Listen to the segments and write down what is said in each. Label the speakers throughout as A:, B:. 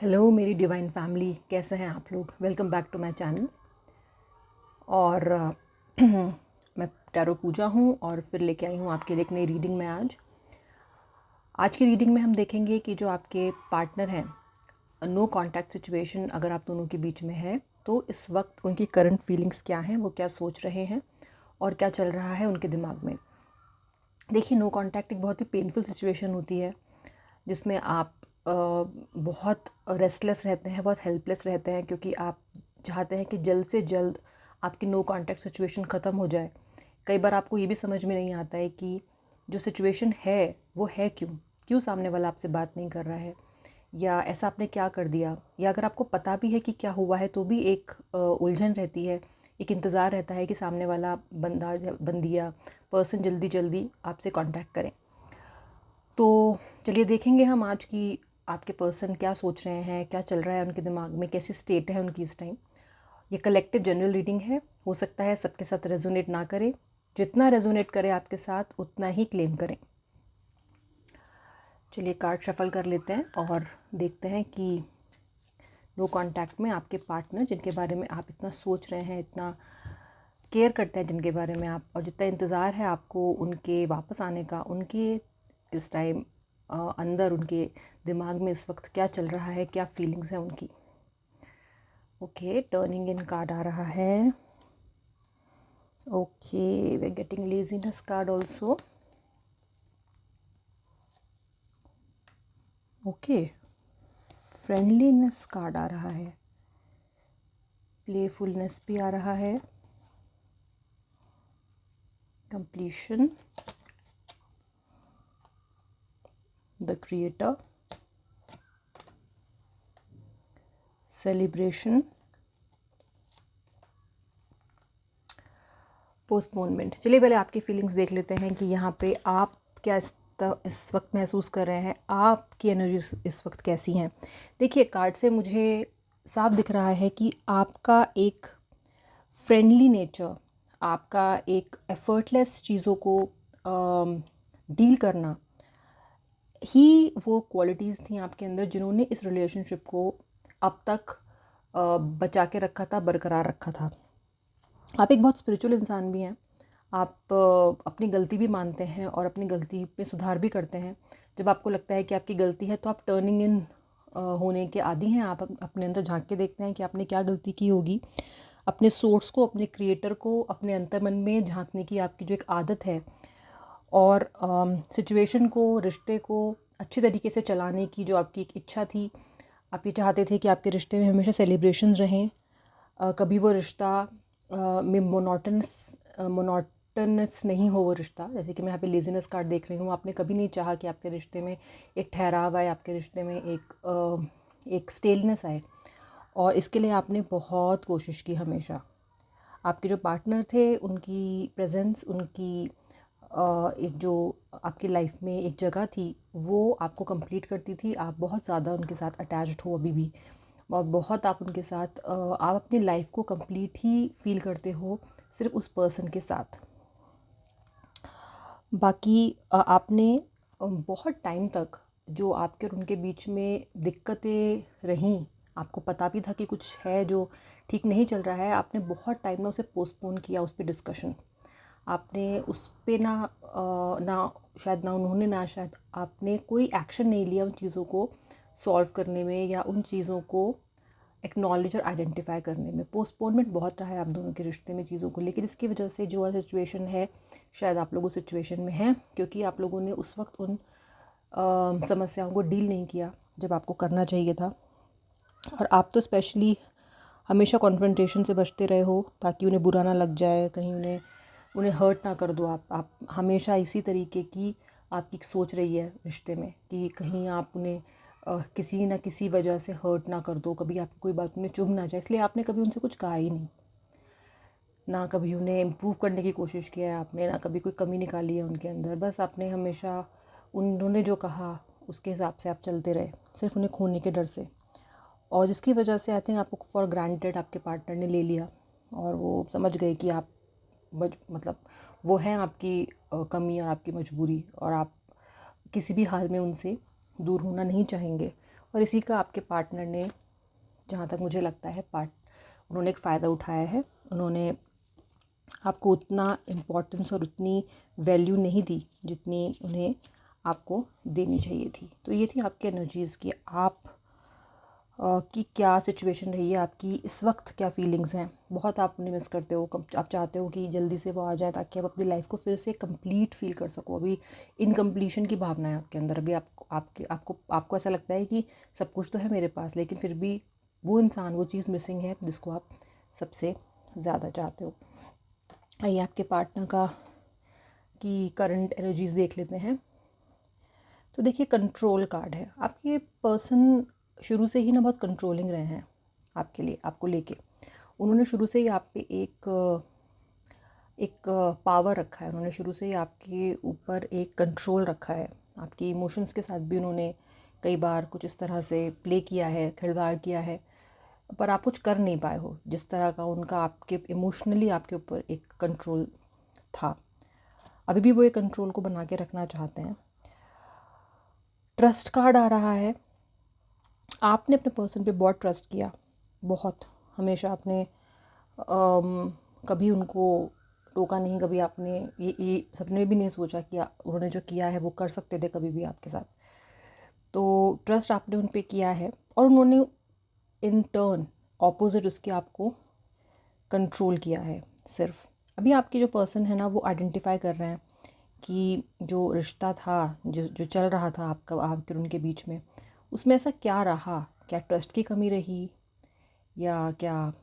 A: Hello मेरी divine family, कैसे हैं आप लोग। Welcome back to my channel. और मैं टैरो पूजा हूँ और फिर लेके आई हूँ आपके लिए एक नई रीडिंग में। आज की रीडिंग में हम देखेंगे कि जो आपके पार्टनर हैं, नो कांटेक्ट सिचुएशन अगर आप दोनों के बीच में है तो इस वक्त उनकी करंट फीलिंग्स क्या हैं, वो क्या सोच रहे हैं और क्या चल रहा है उनके दिमाग में। देखिए, नो कांटेक्ट एक बहुत ही पेनफुल सिचुएशन होती है जिसमें आप बहुत रेस्टलेस रहते हैं, बहुत हेल्पलेस रहते हैं, क्योंकि आप चाहते हैं कि जल्द से जल्द आपकी नो कांटेक्ट सिचुएशन ख़त्म हो जाए। कई बार आपको ये भी समझ में नहीं आता है कि जो सिचुएशन है वो है क्यों सामने वाला आपसे बात नहीं कर रहा है, या ऐसा आपने क्या कर दिया, या अगर आपको पता भी है कि क्या हुआ है तो भी एक उलझन रहती है, एक इंतज़ार रहता है कि सामने वाला बंदा बंदिया पर्सन जल्दी जल्दी आपसे कांटेक्ट करें। तो चलिए देखेंगे हम आज की आपके पर्सन क्या सोच रहे हैं, क्या चल रहा है उनके दिमाग में, कैसी स्टेट है उनकी इस टाइम। ये कलेक्टिव जनरल रीडिंग है, हो सकता है सबके साथ रेजोनेट ना करे, जितना रेजोनेट करे आपके साथ उतना ही क्लेम करें। चलिए कार्ड शफल कर लेते हैं और देखते हैं कि नो कांटेक्ट में आपके पार्टनर, जिनके बारे में आप इतना सोच रहे हैं, इतना केयर करते हैं जिनके बारे में आप, और जितना इंतज़ार है आपको उनके वापस आने का, उनके इस टाइम अंदर उनके दिमाग में इस वक्त क्या चल रहा है, क्या फीलिंग्स हैं उनकी। ओके, टर्निंग इन कार्ड आ रहा है। Okay, we are getting laziness card also. Okay, friendliness card आ रहा है, प्लेफुलनेस भी आ रहा है, completion, the creator, celebration, postponement. चलिए पहले आपकी फीलिंग्स देख लेते हैं कि यहाँ पे आप क्या इस वक्त महसूस कर रहे हैं, आपकी एनर्जीज इस वक्त कैसी हैं। देखिए, कार्ड से मुझे साफ दिख रहा है कि आपका एक फ्रेंडली नेचर, आपका एक एफर्टलेस चीज़ों को डील करना ही वो क्वालिटीज़ थी आपके अंदर जिन्होंने इस रिलेशनशिप को अब तक बचा के रखा था, बरकरार रखा था। आप एक बहुत स्पिरिचुअल इंसान भी हैं। आप अपनी गलती भी मानते हैं और अपनी गलती पे सुधार भी करते हैं। जब आपको लगता है कि आपकी गलती है तो आप टर्निंग इन होने के आदी हैं। आप अपने अंदर झांक के देखते हैं कि आपने क्या गलती की होगी। अपने सोर्स को, अपने क्रिएटर को, अपने अंतर्मन में झांकने की आपकी जो एक आदत है, और सिचुएशन को, रिश्ते को अच्छी तरीके से चलाने की जो आपकी एक इच्छा थी। आप ये चाहते थे कि आपके रिश्ते में हमेशा सेलिब्रेशंस रहें, कभी वो रिश्ता में मोनोटनस नहीं हो वो रिश्ता। जैसे कि मैं यहाँ पे लेजीनेस कार्ड देख रही हूँ, आपने कभी नहीं चाहा कि आपके रिश्ते में एक ठहराव आए, आपके रिश्ते में एक स्टेलनेस आए, और इसके लिए आपने बहुत कोशिश की हमेशा। आपके जो पार्टनर थे उनकी प्रेजेंस, उनकी एक जो आपकी लाइफ में एक जगह थी वो आपको कंप्लीट करती थी। आप बहुत ज़्यादा उनके साथ अटैच्ड हो अभी भी, और बहुत आप उनके साथ आप अपनी लाइफ को कंप्लीट ही फील करते हो सिर्फ उस पर्सन के साथ। बाकी आपने बहुत टाइम तक जो आपके और उनके बीच में दिक्कतें रहीं, आपको पता भी था कि कुछ है जो ठीक नहीं चल रहा है, आपने बहुत टाइम ना उसे पोस्टपोन किया, उस पर डिस्कशन आपने उस पे ना उन्होंने, ना शायद आपने कोई एक्शन नहीं लिया उन चीज़ों को सॉल्व करने में, या उन चीज़ों को एक्नॉलेज और आइडेंटिफाई करने में। पोस्टपोनमेंट बहुत रहा है आप दोनों के रिश्ते में चीज़ों को, लेकिन इसकी वजह से जो सिचुएशन है, शायद आप लोग उस सिचुएशन में हैं क्योंकि आप लोगों ने उस वक्त उन समस्याओं को डील नहीं किया जब आपको करना चाहिए था। और आप तो स्पेशली हमेशा कॉन्फ्रंटेशन से बचते रहे हो ताकि उन्हें बुरा ना लग जाए, कहीं उन्हें हर्ट ना कर दो। आप हमेशा इसी तरीके की आपकी सोच रही है रिश्ते में कि कहीं आप उन्हें किसी ना किसी वजह से हर्ट ना कर दो, कभी आपकी कोई बात उन्हें चुभ ना जाए। इसलिए आपने कभी उनसे कुछ कहा ही नहीं, ना कभी उन्हें इम्प्रूव करने की कोशिश किया है आपने, ना कभी कोई कमी निकाली है उनके अंदर। बस आपने हमेशा उन्होंने जो कहा उसके हिसाब से आप चलते रहे, सिर्फ उन्हें खोने के डर से, और जिसकी वजह से आई थिंक आपको फॉर ग्रांटेड आपके पार्टनर ने ले लिया, और वो समझ गए कि आप मतलब वो हैं आपकी कमी और आपकी मजबूरी, और आप किसी भी हाल में उनसे दूर होना नहीं चाहेंगे। और इसी का आपके पार्टनर ने, जहाँ तक मुझे लगता है, उन्होंने एक फ़ायदा उठाया है। उन्होंने आपको उतना इम्पोर्टेंस और उतनी वैल्यू नहीं दी जितनी उन्हें आपको देनी चाहिए थी। तो ये थी आपकी एनर्जीज़ की आप कि क्या सिचुएशन रही है आपकी इस वक्त, क्या फीलिंग्स हैं। बहुत आप उन्हें मिस करते हो, आप चाहते हो कि जल्दी से वो आ जाए ताकि आप अपनी लाइफ को फिर से कंप्लीट फील कर सको। अभी इनकम्प्लीशन की भावना है आपके अंदर। अभी आपको ऐसा लगता है कि सब कुछ तो है मेरे पास, लेकिन फिर भी वो इंसान, वो चीज़ मिसिंग है जिसको आप सबसे ज़्यादा चाहते हो। आइए आपके पार्टनर का की करंट एनर्जीज़ देख लेते हैं। तो देखिए, कंट्रोल कार्ड है। आपके पर्सन शुरू से ही ना बहुत कंट्रोलिंग रहे हैं आपके लिए, आपको लेके। उन्होंने शुरू से ही आप पे एक पावर रखा है। उन्होंने शुरू से ही आपके ऊपर एक कंट्रोल रखा है। आपकी इमोशंस के साथ भी उन्होंने कई बार कुछ इस तरह से प्ले किया है, खिलवाड़ किया है, पर आप कुछ कर नहीं पाए हो। जिस तरह का उनका आपके इमोशनली आपके ऊपर एक कंट्रोल था, अभी भी वो एक कंट्रोल को बना के रखना चाहते हैं। ट्रस्ट कार्ड आ रहा है। आपने अपने पर्सन पे बहुत ट्रस्ट किया, बहुत, हमेशा आपने कभी उनको टोका नहीं, कभी आपने ये सपने में भी नहीं सोचा कि उन्होंने जो किया है वो कर सकते थे कभी भी आपके साथ। तो ट्रस्ट आपने उन पे किया है और उन्होंने इन टर्न ऑपोजिट उसके आपको कंट्रोल किया है। सिर्फ अभी आपके जो पर्सन है ना, वो आइडेंटिफाई कर रहे हैं कि जो रिश्ता था, जो चल रहा था आपके और उनके बीच में, उसमें ऐसा क्या रहा। क्या ट्रस्ट की कमी रही, या क्या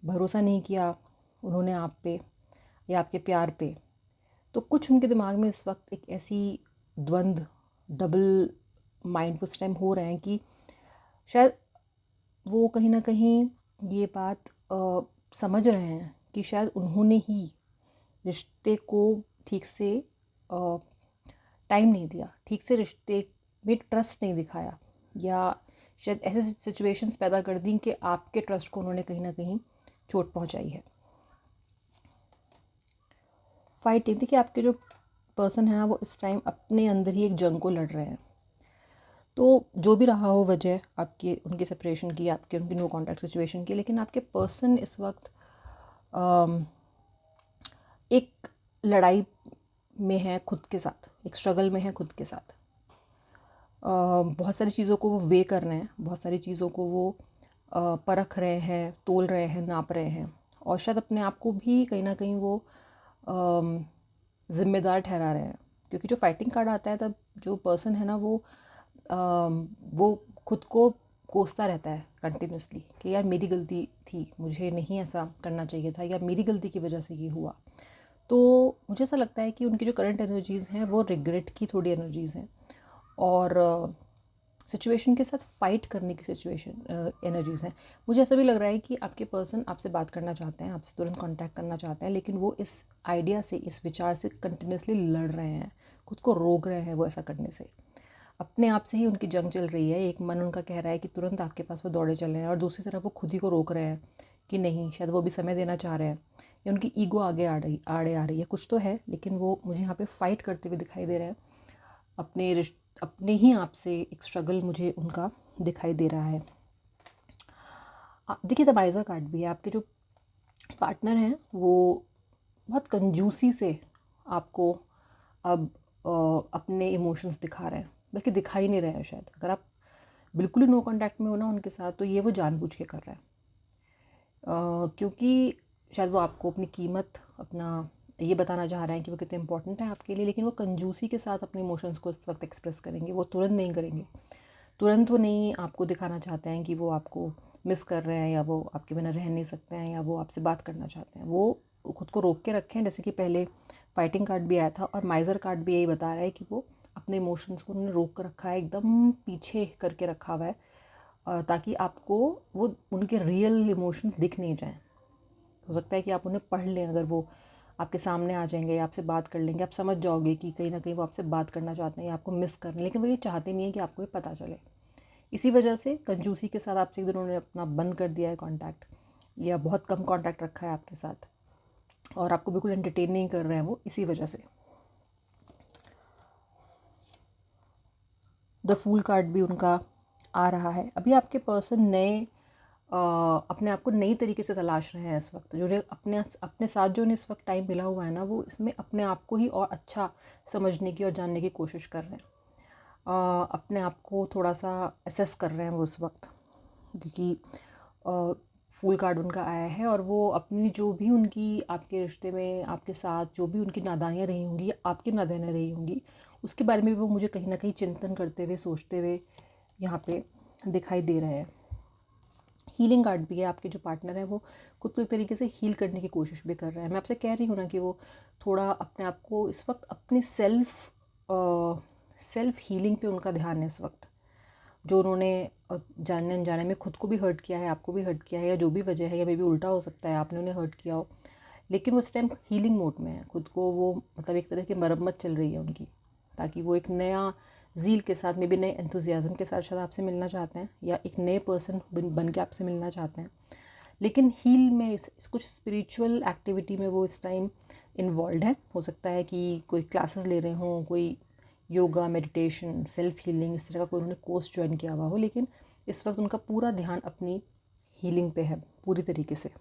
A: भरोसा नहीं किया उन्होंने आप पे या आपके प्यार पे। तो कुछ उनके दिमाग में इस वक्त एक ऐसी द्वंद्व, डबल माइंड उस टाइम हो रहे हैं कि शायद वो कहीं ना कहीं ये बात समझ रहे हैं कि शायद उन्होंने ही रिश्ते को ठीक से टाइम नहीं दिया, ठीक से रिश्ते में ट्रस्ट नहीं दिखाया, या शायद ऐसे सिचुएशंस पैदा कर दी कि आपके ट्रस्ट को उन्होंने कहीं ना कहीं चोट पहुंचाई है। फाइट, देखिए आपके जो पर्सन है ना, वो इस टाइम अपने अंदर ही एक जंग को लड़ रहे हैं। तो जो भी रहा हो वजह आपकी उनकी सेपरेशन की, आपके उनकी नो कॉन्टैक्ट सिचुएशन की, लेकिन आपके पर्सन इस वक्त एक लड़ाई में है खुद के साथ, एक स्ट्रगल में है खुद के साथ। बहुत सारी चीज़ों को वो वे कर रहे हैं, बहुत सारी चीज़ों को वो परख रहे हैं, तोल रहे हैं, नाप रहे हैं, और शायद अपने आप को भी कहीं ना कहीं वो ज़िम्मेदार ठहरा रहे हैं। क्योंकि जो फाइटिंग कार्ड आता है, तब जो पर्सन है ना, वो खुद को कोसता रहता है कंटिन्यूसली कि यार मेरी गलती थी, मुझे नहीं ऐसा करना चाहिए था, या मेरी गलती की वजह से ये हुआ। तो मुझे ऐसा लगता है कि उनकी जो करंट एनर्जीज़ हैं वो रिग्रेट की थोड़ी एनर्जीज़ हैं, और सिचुएशन के साथ फ़ाइट करने की सिचुएशन एनर्जीज़ हैं। मुझे ऐसा भी लग रहा है कि आपके पर्सन आपसे बात करना चाहते हैं, आपसे तुरंत कांटेक्ट करना चाहते हैं, लेकिन वो इस आइडिया से, इस विचार से कंटिन्यूसली लड़ रहे हैं, खुद को रोक रहे हैं वो ऐसा करने से। अपने आप से ही उनकी जंग चल रही है। एक मन उनका कह रहा है कि तुरंत आपके पास वो दौड़े चले हैं, और दूसरी तरफ वो खुद ही को रोक रहे हैं कि नहीं, शायद वो भी समय देना चाह रहे हैं, या उनकी ईगो आगे आड़े आ रही है। कुछ तो है, लेकिन वो मुझे यहाँ पे फ़ाइट करते हुए दिखाई दे रहे हैं। अपने ही आप से एक स्ट्रगल मुझे उनका दिखाई दे रहा है। देखिए, द माइज़र कार्ड भी है। आपके जो पार्टनर हैं वो बहुत कंजूसी से आपको अब अपने इमोशंस दिखा रहे हैं, बल्कि दिखा ही नहीं रहे हैं शायद। अगर आप बिल्कुल ही नो कांटेक्ट में हो ना उनके साथ, तो ये वो जानबूझ के कर रहे हैं, क्योंकि शायद वो आपको अपनी कीमत, अपना ये बताना चाह रहे हैं कि वो कितने इंपॉर्टेंट है आपके लिए। लेकिन वो कंजूसी के साथ अपने इमोशंस को इस वक्त एक्सप्रेस करेंगे, वो तुरंत नहीं करेंगे। तुरंत वो नहीं आपको दिखाना चाहते हैं कि वो आपको मिस कर रहे हैं, या वो आपके बिना रह नहीं सकते हैं, या वो आपसे बात करना चाहते हैं। वो खुद को रोक के रखें, जैसे कि पहले फाइटिंग कार्ड भी आया था, और माइज़र कार्ड भी यही बता रहा है कि वो अपने इमोशंस को उन्होंने रोक कर रखा है, एकदम पीछे करके रखा हुआ है, ताकि आपको वो उनके रियल इमोशंस दिख नहीं जाएं। हो सकता है कि आप उन्हें पढ़ लें, अगर वो आपके सामने आ जाएंगे या आपसे बात कर लेंगे, आप समझ जाओगे कि कहीं ना कहीं वो आपसे बात करना चाहते हैं या आपको मिस कर रहे हैं, लेकिन वो ये चाहते नहीं है कि आपको ये पता चले। इसी वजह से कंजूसी के साथ आपसे एक दिन उन्होंने अपना बंद कर दिया है कांटेक्ट, या बहुत कम कांटेक्ट रखा है आपके साथ, और आपको बिल्कुल एंटरटेन नहीं कर रहे हैं वो, इसी वजह से। द फूल कार्ड भी उनका आ रहा है। अभी आपके पर्सन नए अपने आप को नई तरीके से तलाश रहे हैं इस वक्त। जो अपने अपने साथ जो उन्हें इस वक्त टाइम मिला हुआ है ना, वो इसमें अपने आप को ही और अच्छा समझने की और जानने की कोशिश कर रहे हैं। अपने आप को थोड़ा सा असेस कर रहे हैं वो इस वक्त, क्योंकि फूल कार्ड उनका आया है और वो अपनी जो भी उनकी आपके रिश्ते में आपके साथ जो भी उनकी नादानियाँ रही होंगी, आपकी नादानियाँ रही होंगी, उसके बारे में भी वो मुझे कहीं ना कहीं चिंतन करते हुए सोचते हुए यहाँ पे दिखाई दे रहे हैं। हीलिंग कार्ड भी है। आपके जो पार्टनर है वो खुद को एक तरीके से हील करने की कोशिश भी कर रहे हैं। मैं आपसे कह रही हूँ ना कि वो थोड़ा अपने आप को इस वक्त अपनी सेल्फ हीलिंग पे उनका ध्यान है इस वक्त। जो उन्होंने जानने अनजाने में खुद को भी हर्ट किया है, आपको भी हर्ट किया है, या जो भी वजह है, या मे बी उल्टा हो सकता है आपने उन्हें हर्ट किया हो, लेकिन वो इस टाइम हीलिंग मोड में है। खुद को वो मतलब एक तरह की मरम्मत चल रही है उनकी, ताकि वो एक नया ज़ील के साथ, मे बी नए एंथुजियाज़म के साथ शायद आपसे मिलना चाहते हैं, या एक नए पर्सन बन के आपसे मिलना चाहते हैं। लेकिन हील में कुछ स्पिरिचुअल एक्टिविटी में वो इस टाइम इन्वॉल्व है। हो सकता है कि कोई क्लासेस ले रहे हों, कोई योगा, मेडिटेशन, सेल्फ हीलिंग, इस तरह का कोई उन्होंने कोर्स ज्वाइन किया हुआ हो, लेकिन इस वक्त उनका पूरा ध्यान अपनी हीलिंग पे है पूरी तरीके से।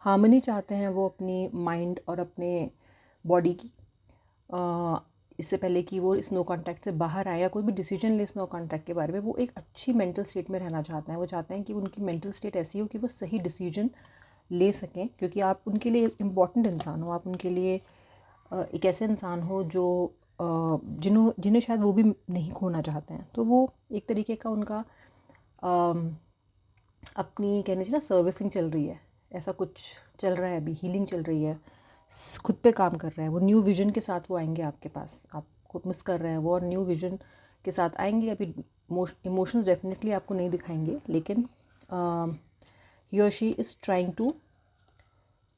A: हार्मनी चाहते हैं वो अपनी माइंड और अपने बॉडी की। इससे पहले कि वो इस नो कॉन्टैक्ट से बाहर आए या कोई भी डिसीजन ले इस नो कॉन्टैक्ट के बारे में, वो एक अच्छी मेंटल स्टेट में रहना चाहते हैं। वो चाहते हैं कि उनकी मेंटल स्टेट ऐसी हो कि वो सही डिसीजन ले सकें, क्योंकि आप उनके लिए इम्पॉर्टेंट इंसान हो। आप उनके लिए एक ऐसे इंसान हो जो जिन्हें शायद वो भी नहीं खोना चाहते हैं। तो वो एक तरीके का उनका अपनी कहने चाहिए ना सर्विसिंग चल रही है, ऐसा कुछ चल रहा है। अभी हीलिंग चल रही है, खुद पे काम कर रहे हैं वो। न्यू विजन के साथ वो आएंगे आपके पास। आपको मिस कर रहे हैं वो, और न्यू विजन के साथ आएंगे। अभी इमोशंस डेफिनेटली आपको नहीं दिखाएंगे, लेकिन ही और she is trying to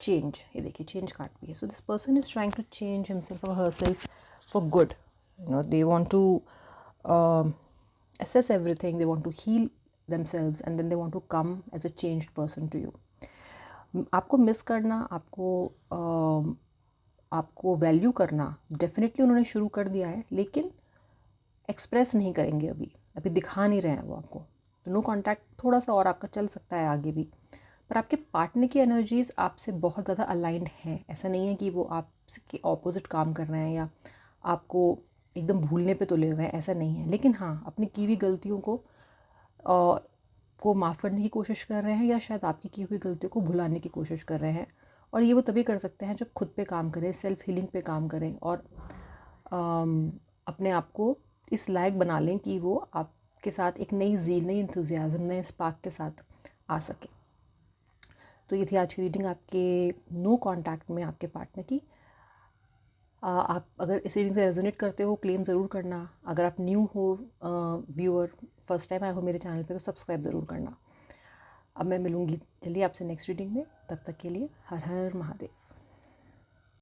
A: change. ये देखिए चेंज कार्ड भी है। So this person is trying to change himself और herself for good. They want to assess everything, they want to heal themselves, and then they want to come as a changed person to you. आपको miss करना, आपको value करना definitely उन्होंने शुरू कर दिया है, लेकिन एक्सप्रेस नहीं करेंगे अभी दिखा नहीं रहे हैं वो आपको। तो नो कॉन्टैक्ट थोड़ा सा और आपका चल सकता है आगे भी, पर आपके पार्टनर की एनर्जीज़ आपसे बहुत ज़्यादा अलाइंड हैं। ऐसा नहीं है कि वो आपके ऑपोजिट काम कर रहे हैं या आपको एकदम भूलने पे तुले हुए हैं, ऐसा नहीं है। लेकिन हाँ, अपनी की हुई गलतियों को माफ़ करने की कोशिश कर रहे हैं, या शायद आपकी की हुई गलतियों को भुलाने की कोशिश कर रहे हैं। और ये वो तभी कर सकते हैं जब खुद पे काम करें, सेल्फ हीलिंग पे काम करें, और अपने आप को इस लायक बना लें कि वो आपके साथ एक नई ज़ील, नई इंथुजियाज़म, नए स्पार्क के साथ आ सके। तो ये थी आज की रीडिंग आपके नो कॉन्टैक्ट में आपके पार्टनर की। आप अगर इस रीडिंग से रेजोनेट करते हो, क्लेम ज़रूर करना। अगर आप न्यू हो व्यूअर, फर्स्ट टाइम आए हो मेरे चैनल पे, तो सब्सक्राइब ज़रूर करना। अब मैं मिलूँगी चलिए आपसे नेक्स्ट रीडिंग में। तब तक के लिए हर हर महादेव।